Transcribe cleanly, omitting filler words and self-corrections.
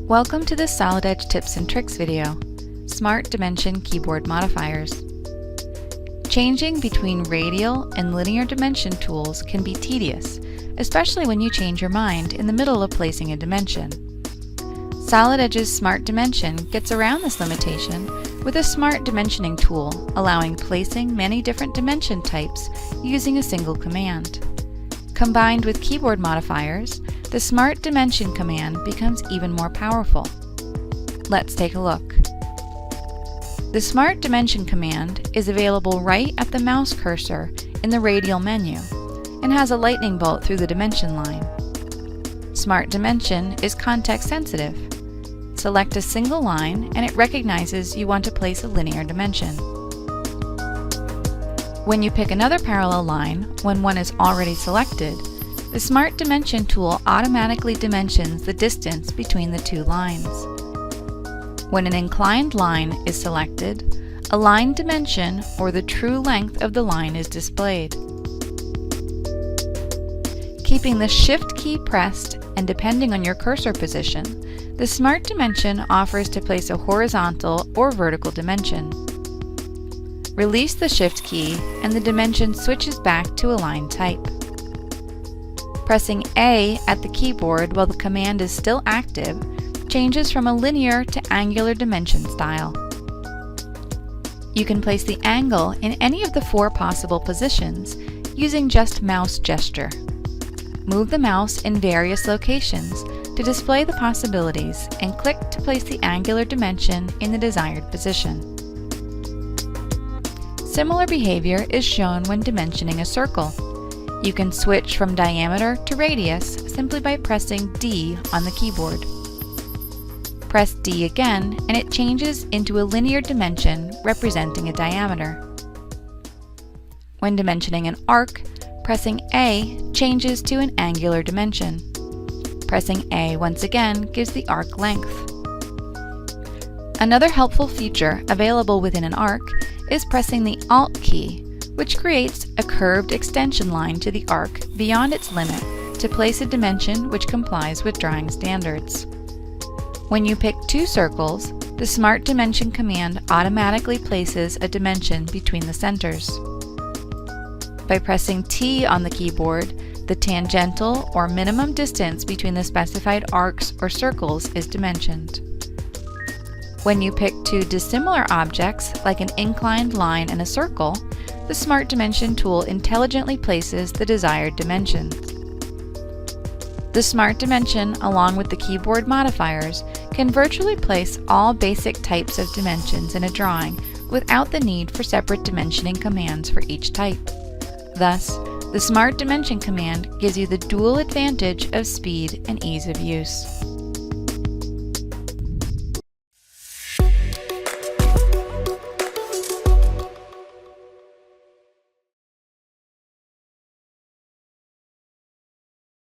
Welcome to this Solid Edge Tips and Tricks video, Smart Dimension Keyboard Modifiers. Changing between radial and linear dimension tools can be tedious, especially when you change your mind in the middle of placing a dimension. Solid Edge's Smart Dimension gets around this limitation with a smart dimensioning tool allowing placing many different dimension types using a single command. Combined with keyboard modifiers, the Smart Dimension command becomes even more powerful. Let's take a look. The Smart Dimension command is available right at the mouse cursor in the radial menu and has a lightning bolt through the dimension line. Smart Dimension is context sensitive. Select a single line and it recognizes you want to place a linear dimension. When you pick another parallel line when one is already selected, the Smart Dimension tool automatically dimensions the distance between the two lines. When an inclined line is selected, a line dimension or the true length of the line is displayed. Keeping the Shift key pressed and depending on your cursor position, the Smart Dimension offers to place a horizontal or vertical dimension. Release the Shift key and the dimension switches back to a line type. Pressing A at the keyboard while the command is still active changes from a linear to angular dimension style. You can place the angle in any of the 4 possible positions using just mouse gesture. Move the mouse in various locations to display the possibilities and click to place the angular dimension in the desired position. Similar behavior is shown when dimensioning a circle. You can switch from diameter to radius simply by pressing D on the keyboard. Press D again and it changes into a linear dimension representing a diameter. When dimensioning an arc, pressing A changes to an angular dimension. Pressing A once again gives the arc length. Another helpful feature available within an arc is pressing the Alt key, which creates a curved extension line to the arc beyond its limit to place a dimension which complies with drawing standards. When you pick 2 circles, the Smart Dimension command automatically places a dimension between the centers. By pressing T on the keyboard, the tangential or minimum distance between the specified arcs or circles is dimensioned. When you pick 2 dissimilar objects, like an inclined line and a circle, the Smart Dimension tool intelligently places the desired dimensions. The Smart Dimension, along with the keyboard modifiers, can virtually place all basic types of dimensions in a drawing without the need for separate dimensioning commands for each type. Thus, the Smart Dimension command gives you the dual advantage of speed and ease of use.